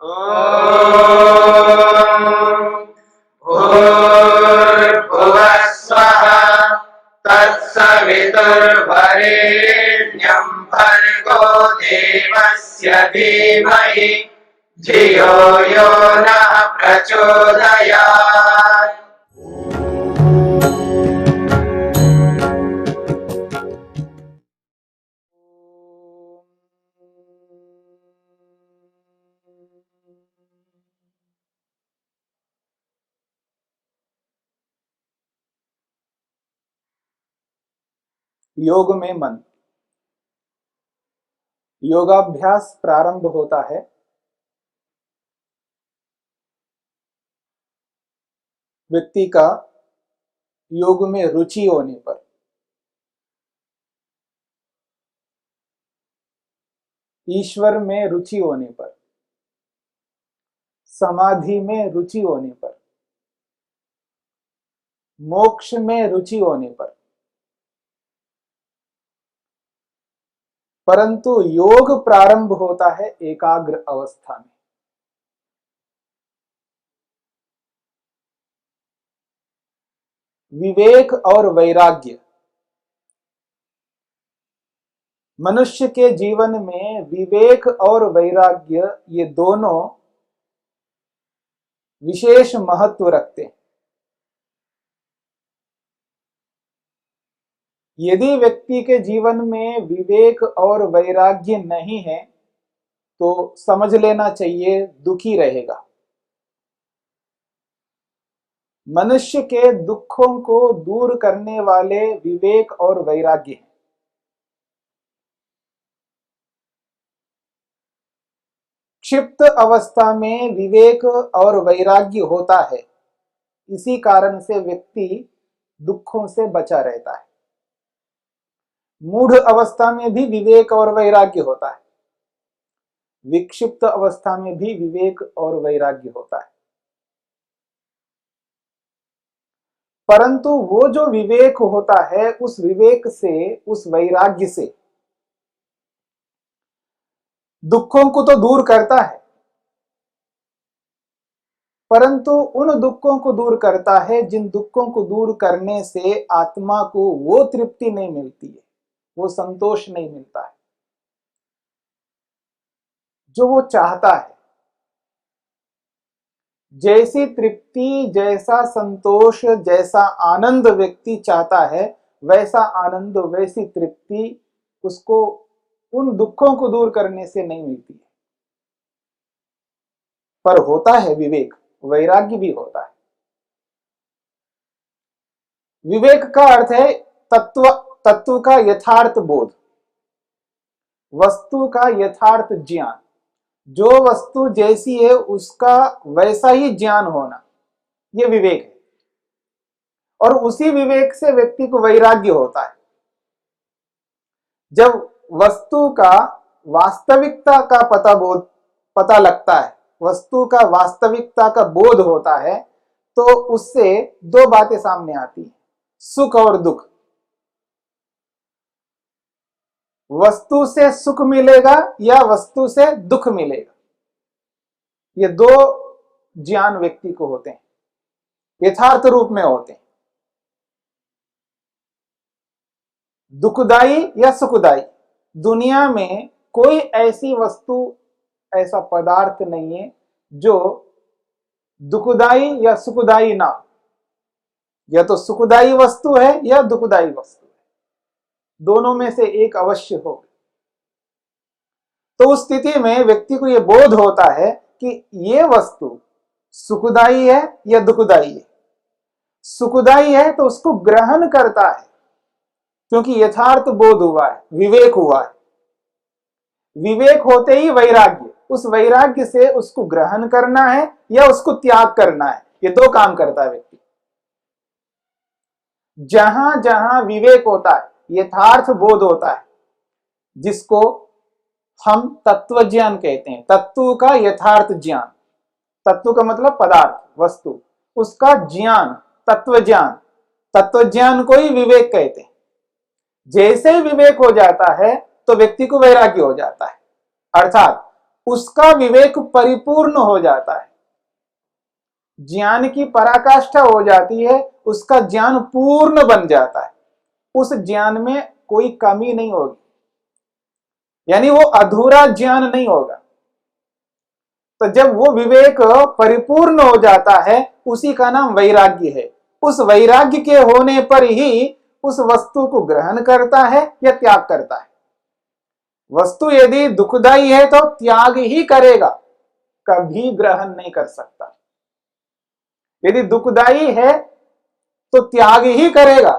भूर्भुवः स्वः तत्सवितुर्वरेण्यं भर्गो देवस्य धीमहि धियो यो नः प्रचोदयात्। योग में मन। योगाभ्यास प्रारंभ होता है व्यक्ति का योग में रुचि होने पर। ईश्वर में रुचि होने पर, समाधि में रुचि होने पर, मोक्ष में रुचि होने पर। परंतु योग प्रारंभ होता है एकाग्र अवस्था में। विवेक और वैराग्य। मनुष्य के जीवन में विवेक और वैराग्य ये दोनों विशेष महत्व रखते हैं। यदि व्यक्ति के जीवन में विवेक और वैराग्य नहीं है तो समझ लेना चाहिए दुखी रहेगा। मनुष्य के दुखों को दूर करने वाले विवेक और वैराग्य हैं। क्षिप्त अवस्था में विवेक और वैराग्य होता है, इसी कारण से व्यक्ति दुखों से बचा रहता है। मूढ़ अवस्था में भी विवेक और वैराग्य होता है, विक्षिप्त अवस्था में भी विवेक और वैराग्य होता है। परंतु वो जो विवेक होता है उस विवेक से, उस वैराग्य से दुखों को तो दूर करता है, परंतु उन दुखों को दूर करता है जिन दुखों को दूर करने से आत्मा को वो तृप्ति नहीं मिलती है, वो संतोष नहीं मिलता है जो वो चाहता है। जैसी तृप्ति, जैसा संतोष, जैसा आनंद व्यक्ति चाहता है, वैसा आनंद, वैसी तृप्ति उसको उन दुखों को दूर करने से नहीं मिलती है। पर होता है विवेक, वैराग्य भी होता है। विवेक का अर्थ है तत्व का यथार्थ बोध, वस्तु का यथार्थ ज्ञान। जो वस्तु जैसी है उसका वैसा ही ज्ञान होना, यह विवेक है। और उसी विवेक से व्यक्ति को वैराग्य होता है। जब वस्तु का वास्तविकता का पता लगता है, वस्तु का वास्तविकता का बोध होता है, तो उससे दो बातें सामने आती हैं, सुख और दुख। वस्तु से सुख मिलेगा या वस्तु से दुख मिलेगा, ये दो ज्ञान व्यक्ति को होते हैं, यथार्थ रूप में होते हैं। दुखदाई या सुखदाई, दुनिया में कोई ऐसी वस्तु, ऐसा पदार्थ नहीं है जो दुखदाई या सुखदाई ना हो। या तो सुखदाई वस्तु है या दुखदाई वस्तु है, दोनों में से एक अवश्य होगी। तो उस स्थिति में व्यक्ति को यह बोध होता है कि यह वस्तु सुखदाई है या दुखदाई है। सुखदाई है तो उसको ग्रहण करता है, क्योंकि यथार्थ बोध हुआ है, विवेक हुआ है। विवेक होते ही वैराग्य, उस वैराग्य से उसको ग्रहण करना है या उसको त्याग करना है, ये दो काम करता है व्यक्ति। जहां जहां विवेक होता है, यथार्थ बोध होता है, जिसको हम तत्व ज्ञान कहते हैं, तत्व का यथार्थ ज्ञान। तत्व का मतलब पदार्थ, वस्तु, उसका ज्ञान, तत्व ज्ञान। तत्व ज्ञान को ही विवेक कहते हैं। जैसे ही विवेक हो जाता है तो व्यक्ति को वैराग्य हो जाता है। अर्थात उसका विवेक परिपूर्ण हो जाता है, ज्ञान की पराकाष्ठा हो जाती है, उसका ज्ञान पूर्ण बन जाता है, उस ज्ञान में कोई कमी नहीं होगी, यानी वो अधूरा ज्ञान नहीं होगा। तो जब वो विवेक परिपूर्ण हो जाता है, उसी का नाम वैराग्य है। उस वैराग्य के होने पर ही उस वस्तु को ग्रहण करता है या त्याग करता है। वस्तु यदि दुखदाई है तो त्याग ही करेगा, कभी ग्रहण नहीं कर सकता। यदि दुखदाई है तो त्याग ही करेगा,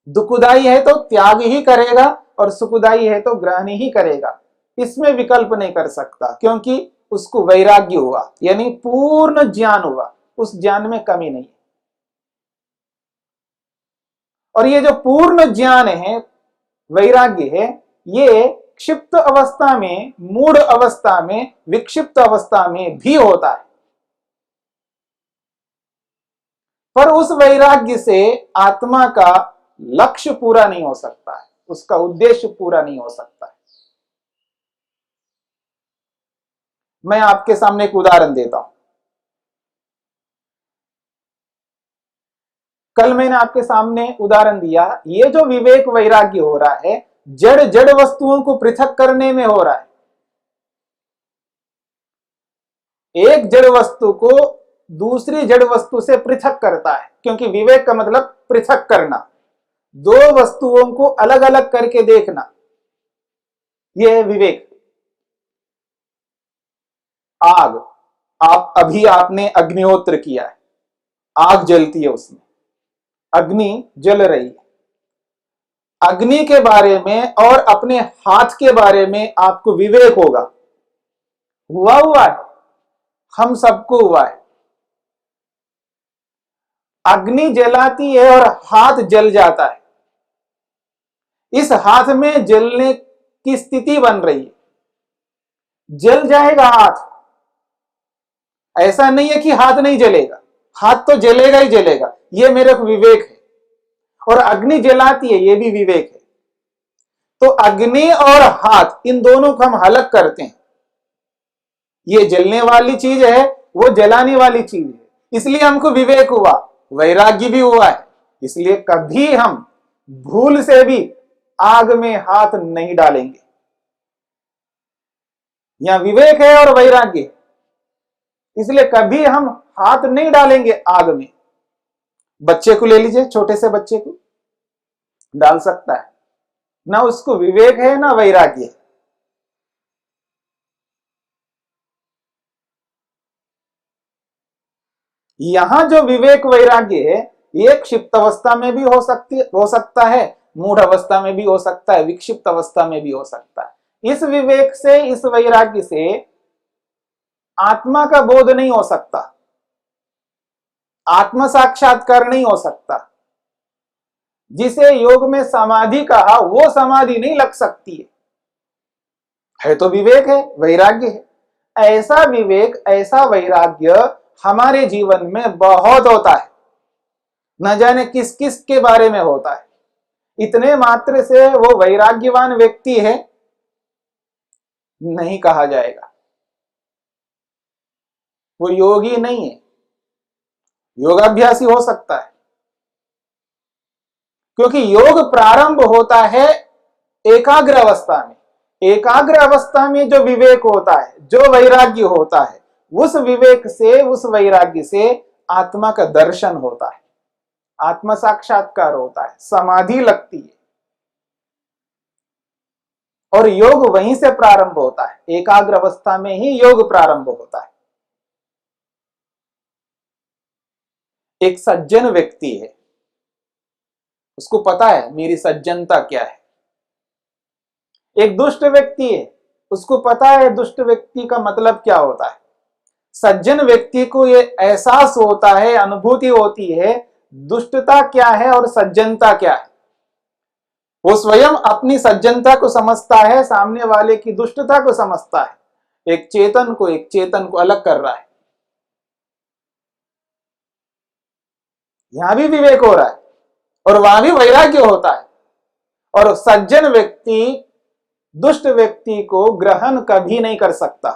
दुखदाई है तो त्याग ही करेगा, और सुखदाई है तो ग्रहण ही करेगा। इसमें विकल्प नहीं कर सकता, क्योंकि उसको वैराग्य हुआ, यानी पूर्ण ज्ञान हुआ, उस ज्ञान में कमी नहीं। और ये जो पूर्ण ज्ञान है, वैराग्य है, ये क्षिप्त अवस्था में, मूढ़ अवस्था में, विक्षिप्त अवस्था में भी होता है। पर उस वैराग्य से आत्मा का लक्ष्य पूरा नहीं हो सकता है, उसका उद्देश्य पूरा नहीं हो सकता है। मैं आपके सामने एक उदाहरण देता हूं। कल मैंने आपके सामने उदाहरण दिया, ये जो विवेक वैराग्य हो रहा है, जड़ जड़ वस्तुओं को पृथक करने में हो रहा है। एक जड़ वस्तु को दूसरी जड़ वस्तु से पृथक करता है, क्योंकि विवेक का मतलब पृथक करना, दो वस्तुओं को अलग अलग करके देखना, यह है विवेक। आग, आप अभी आपने अग्निहोत्र किया है, आग जलती है, उसमें अग्नि जल रही है। अग्नि के बारे में और अपने हाथ के बारे में आपको विवेक होगा, हुआ है, हम सबको हुआ है। अग्नि जलाती है और हाथ जल जाता है, इस हाथ में जलने की स्थिति बन रही है, जल जाएगा हाथ, ऐसा नहीं है कि हाथ नहीं जलेगा, हाथ तो जलेगा ही जलेगा, यह मेरे को विवेक है। और अग्नि जलाती है, यह भी विवेक है। तो अग्नि और हाथ, इन दोनों को हम अलग करते हैं, ये जलने वाली चीज है, वो जलाने वाली चीज है, इसलिए हमको विवेक हुआ, वैराग्य भी हुआ है। इसलिए कभी हम भूल से भी आग में हाथ नहीं डालेंगे। यहां विवेक है और वैराग्य, इसलिए कभी हम हाथ नहीं डालेंगे आग में। बच्चे को ले लीजिए, छोटे से बच्चे को डाल सकता है, ना उसको विवेक है ना वैराग्य है। यहां जो विवेक वैराग्य है, ये क्षिप्त अवस्था में भी हो सकता है, मूढ़ अवस्था में भी हो सकता है, विक्षिप्त अवस्था में भी हो सकता है। इस विवेक से, इस वैराग्य से आत्मा का बोध नहीं हो सकता, आत्म साक्षात्कार नहीं हो सकता। जिसे योग में समाधि कहा, वो समाधि नहीं लग सकती है तो विवेक है, वैराग्य है। ऐसा विवेक, ऐसा वैराग्य हमारे जीवन में बहुत होता है, न जाने किस किस के बारे में होता है। इतने मात्र से वो वैराग्यवान व्यक्ति है नहीं कहा जाएगा, वो योगी नहीं है, योगाभ्यासी हो सकता है। क्योंकि योग प्रारंभ होता है एकाग्र अवस्था में, एकाग्र अवस्था में जो विवेक होता है, जो वैराग्य होता है, उस विवेक से, उस वैराग्य से आत्मा का दर्शन होता है, आत्म साक्षात्कार होता है, समाधि लगती है। और योग वहीं से प्रारंभ होता है, एकाग्र अवस्था में ही योग प्रारंभ होता है। एक सज्जन व्यक्ति है, उसको पता है मेरी सज्जनता क्या है। एक दुष्ट व्यक्ति है, उसको पता है दुष्ट व्यक्ति का मतलब क्या होता है। सज्जन व्यक्ति को ये एहसास होता है, अनुभूति होती है, दुष्टता क्या है और सज्जनता क्या है। वो स्वयं अपनी सज्जनता को समझता है, सामने वाले की दुष्टता को समझता है, एक चेतन को अलग कर रहा है। यहां भी विवेक हो रहा है और वहां भी वैराग्य होता है। और सज्जन व्यक्ति दुष्ट व्यक्ति को ग्रहण कभी नहीं कर सकता।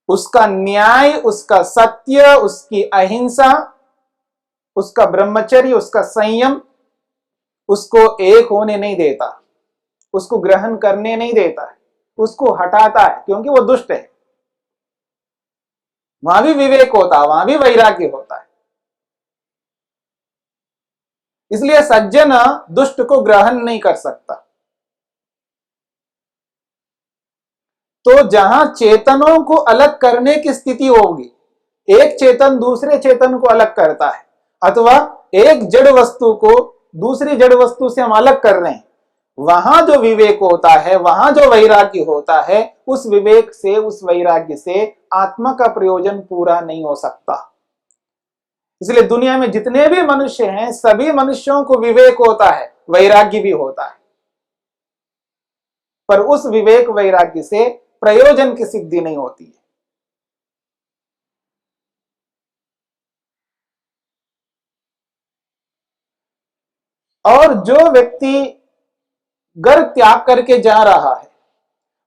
उसका न्याय, उसका सत्य, उसकी अहिंसा, उसका ब्रह्मचर्य, उसका संयम उसको एक होने नहीं देता, उसको ग्रहण करने नहीं देता है, उसको हटाता है, क्योंकि वो दुष्ट है। वहां भी विवेक होता है, वहां भी वैराग्य होता है। इसलिए सज्जन दुष्ट को ग्रहण नहीं कर सकता। तो जहां चेतनों को अलग करने की स्थिति होगी, एक चेतन दूसरे चेतन को अलग करता है, अथवा एक जड़ वस्तु को दूसरी जड़ वस्तु से हम अलग कर रहे हैं, वहां जो विवेक होता है, वहां जो वैराग्य होता है, उस विवेक से, उस वैराग्य से आत्मा का प्रयोजन पूरा नहीं हो सकता। इसलिए दुनिया में जितने भी मनुष्य हैं, सभी मनुष्यों को विवेक होता है, वैराग्य भी होता है, पर उस विवेक वैराग्य से प्रयोजन की सिद्धि नहीं होती है। और जो व्यक्ति घर त्याग करके जा रहा है,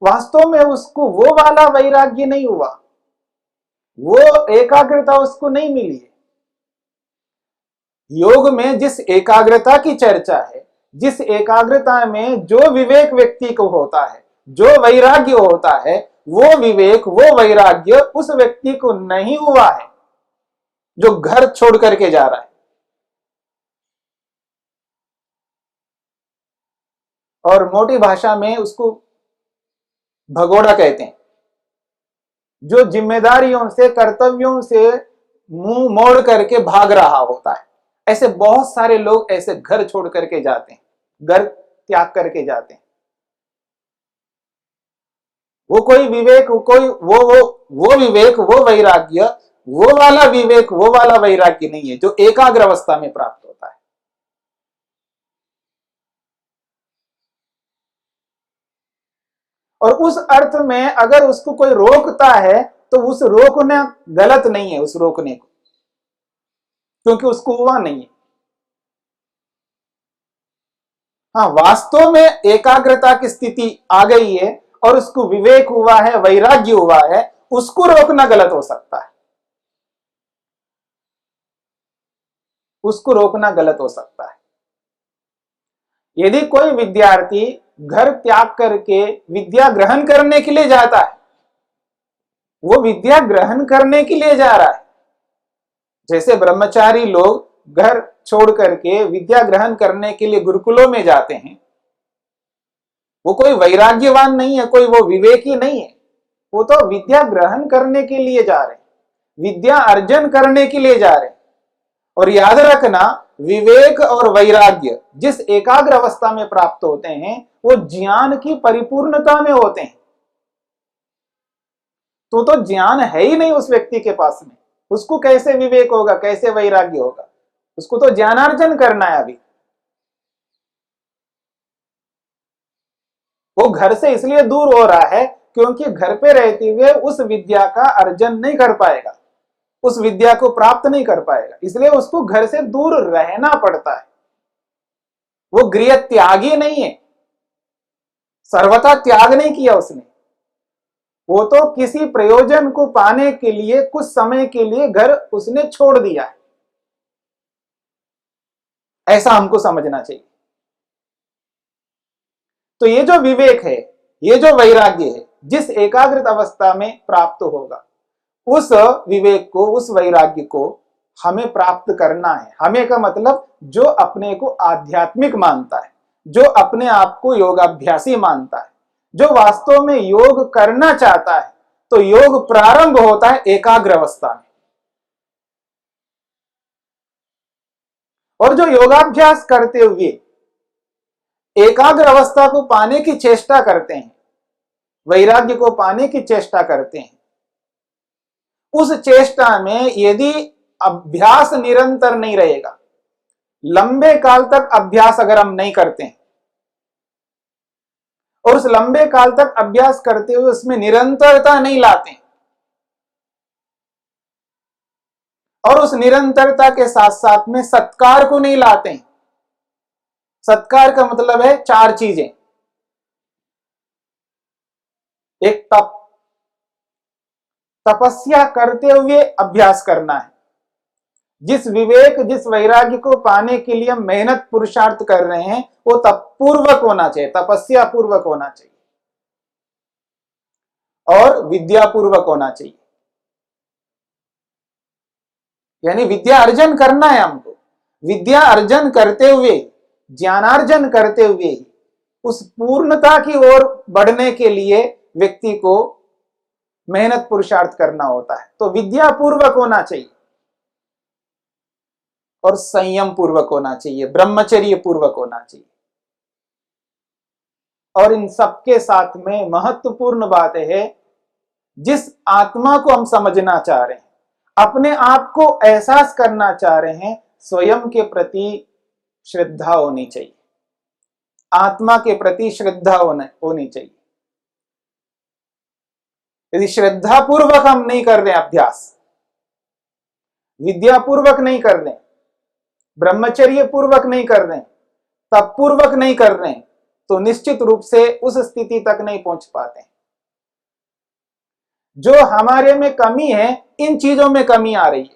वास्तव में उसको वो वाला वैराग्य नहीं हुआ, वो एकाग्रता उसको नहीं मिली है। योग में जिस एकाग्रता की चर्चा है, जिस एकाग्रता में जो विवेक व्यक्ति को होता है, जो वैराग्य होता है, वो विवेक, वो वैराग्य उस व्यक्ति को नहीं हुआ है जो घर छोड़ करके जा रहा है। और मोटी भाषा में उसको भगोड़ा कहते हैं, जो जिम्मेदारियों से, कर्तव्यों से मुंह मोड़ करके भाग रहा होता है। ऐसे बहुत सारे लोग ऐसे घर छोड़ करके जाते हैं, घर त्याग करके जाते हैं। वो कोई विवेक, कोई वो विवेक, वो वैराग्य, वो वाला विवेक, वो वाला वैराग्य नहीं है जो एकाग्र अवस्था में प्राप्त होता है। और उस अर्थ में अगर उसको कोई रोकता है तो उस रोकना गलत नहीं है, उस रोकने को, क्योंकि उसको हुआ नहीं है। हाँ, वास्तव में एकाग्रता की स्थिति आ गई है और उसको विवेक हुआ है, वैराग्य हुआ है, उसको रोकना गलत हो सकता है, उसको रोकना गलत हो सकता है। यदि कोई विद्यार्थी घर त्याग करके विद्या ग्रहण करने के लिए जाता है, वो विद्या ग्रहण करने के लिए जा रहा है। जैसे ब्रह्मचारी लोग घर छोड़ करके विद्या ग्रहण करने के लिए गुरुकुलों में जाते हैं, वो कोई वैराग्यवान नहीं है, कोई वो विवेकी नहीं है, वो तो विद्या ग्रहण करने के लिए जा रहे हैं, विद्या अर्जन करने के लिए जा रहे हैं। और याद रखना, विवेक और वैराग्य जिस एकाग्र अवस्था में प्राप्त होते हैं, वो ज्ञान की परिपूर्णता में होते हैं। तो ज्ञान है ही नहीं उस व्यक्ति के पास में, उसको कैसे विवेक होगा, कैसे वैराग्य होगा? उसको तो ज्ञानार्जन करना है। अभी वो घर से इसलिए दूर हो रहा है क्योंकि घर पे रहते हुए उस विद्या का अर्जन नहीं कर पाएगा, उस विद्या को प्राप्त नहीं कर पाएगा, इसलिए उसको घर से दूर रहना पड़ता है। वो गृह त्यागी नहीं है, सर्वथा त्याग नहीं किया उसने, वो तो किसी प्रयोजन को पाने के लिए कुछ समय के लिए घर उसने छोड़ दिया है। ऐसा हमको समझना चाहिए। तो ये जो विवेक है, ये जो वैराग्य है, जिस एकाग्रत अवस्था में प्राप्त होगा, उस विवेक को, उस वैराग्य को हमें प्राप्त करना है। हमें का मतलब जो अपने को आध्यात्मिक मानता है, जो अपने आप को योगाभ्यासी मानता है, जो वास्तव में योग करना चाहता है, तो योग प्रारंभ होता है एकाग्र अवस्था में। और जो योगाभ्यास करते हुए एकाग्र अवस्था को पाने की चेष्टा करते हैं, वैराग्य को पाने की चेष्टा करते हैं, उस चेष्टा में यदि अभ्यास निरंतर नहीं रहेगा, लंबे काल तक अभ्यास अगर हम नहीं करते हैं और उस लंबे काल तक अभ्यास करते हुए उसमें निरंतरता नहीं लाते हैं, और उस निरंतरता के साथ साथ में सत्कार को नहीं लाते हैं। सत्कार का मतलब है चार चीजें: एक तपस्या करते हुए अभ्यास करना है। जिस विवेक, जिस वैराग्य को पाने के लिए हम मेहनत पुरुषार्थ कर रहे हैं, वो तपपूर्वक होना चाहिए, तपस्या पूर्वक होना चाहिए और विद्या पूर्वक होना चाहिए। यानी विद्या अर्जन करना है हमको। विद्या अर्जन करते हुए, ज्ञानार्जन करते हुए उस पूर्णता की ओर बढ़ने के लिए व्यक्ति को मेहनत पुरुषार्थ करना होता है। तो विद्या पूर्वक होना चाहिए और संयम पूर्वक होना चाहिए, ब्रह्मचर्य पूर्वक होना चाहिए। और इन सबके साथ में महत्वपूर्ण बात है, जिस आत्मा को हम समझना चाह रहे हैं, अपने आप को एहसास करना चाह रहे हैं, स्वयं के प्रति श्रद्धा होनी चाहिए, आत्मा के प्रति श्रद्धा होनी चाहिए। यदि श्रद्धा पूर्वक हम नहीं कर रहे अभ्यास, विद्या पूर्वक नहीं कर रहे, ब्रह्मचर्य पूर्वक नहीं कर रहे, तप पूर्वक नहीं कर रहे, तो निश्चित रूप से उस स्थिति तक नहीं पहुंच पाते। जो हमारे में कमी है, इन चीजों में कमी आ रही है।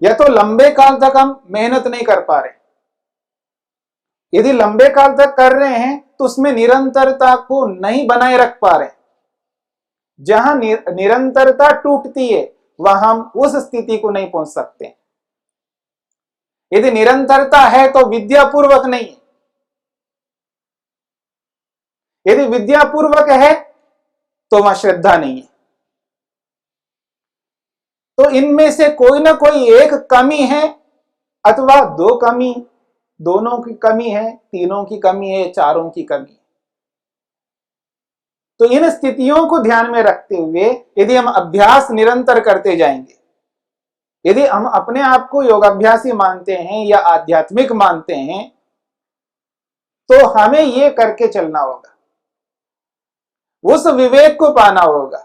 या तो लंबे काल तक हम मेहनत नहीं कर पा रहे, यदि लंबे काल तक कर रहे हैं तो उसमें निरंतरता को नहीं बनाए रख पा रहे। जहां निरंतरता टूटती है, वहां हम उस स्थिति को नहीं पहुंच सकते। यदि निरंतरता है तो विद्या पूर्वक नहीं है, यदि विद्या पूर्वक है तो वहां श्रद्धा नहीं है। तो इनमें से कोई ना कोई एक कमी है, अथवा दो कमी, दोनों की कमी है, तीनों की कमी है, चारों की कमी है। तो इन स्थितियों को ध्यान में रखते हुए यदि हम अभ्यास निरंतर करते जाएंगे, यदि हम अपने आप को योगाभ्यासी मानते हैं या आध्यात्मिक मानते हैं, तो हमें ये करके चलना होगा, उस विवेक को पाना होगा।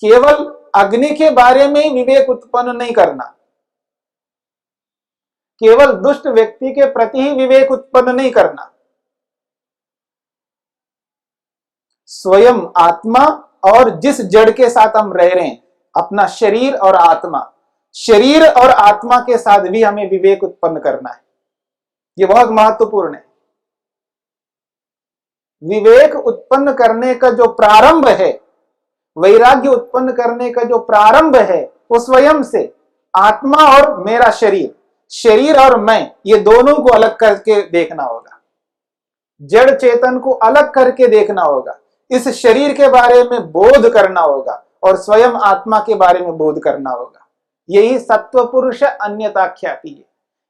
केवल अग्नि के बारे में ही विवेक उत्पन्न नहीं करना, केवल दुष्ट व्यक्ति के प्रति ही विवेक उत्पन्न नहीं करना। स्वयं आत्मा और जिस जड़ के साथ हम रह रहे हैं, अपना शरीर और आत्मा, शरीर और आत्मा के साथ भी हमें विवेक उत्पन्न करना है। यह बहुत महत्वपूर्ण है। विवेक उत्पन्न करने का जो प्रारंभ है, वैराग्य उत्पन्न करने का जो प्रारंभ है, वो स्वयं से आत्मा और मेरा शरीर, शरीर और मैं, ये दोनों को अलग करके देखना होगा। जड़ चेतन को अलग करके देखना होगा, इस शरीर के बारे में बोध करना होगा और स्वयं आत्मा के बारे में बोध करना होगा। यही सत्व पुरुष अन्यता ख्याति है।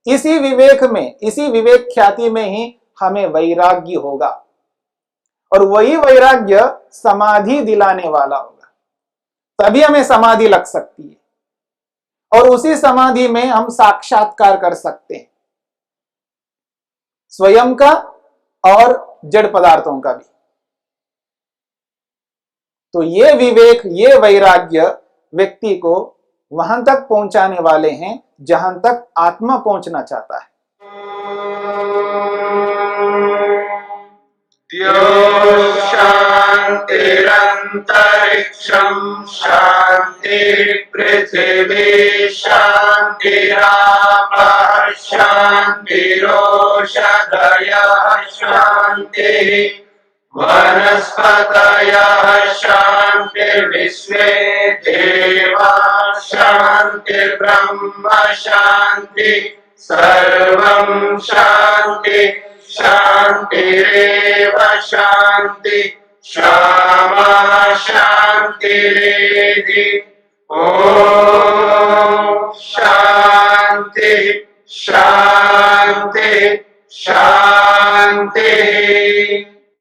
इसी विवेक में, इसी विवेक ख्याति में ही हमें वैराग्य होगा, और वही वैराग्य समाधि दिलाने वाला होगा। तभी हमें समाधि लग सकती है, और उसी समाधि में हम साक्षात्कार कर सकते हैं, स्वयं का और जड़ पदार्थों का भी। तो ये विवेक, ये वैराग्य व्यक्ति को वहां तक पहुंचाने वाले हैं जहां तक आत्मा पहुंचना चाहता है। शांतिरंतरिक्षं शांति पृथिवी शांतिरापः शांतिरोषधयः शांति वनस्पतयः शांतिर्विश्वे देवाः शांतिर्ब्रह्म शांति सर्वं शांति शांतिरेव शांति क्षमा शांतिरेधि। ओम शांति शांति शांति।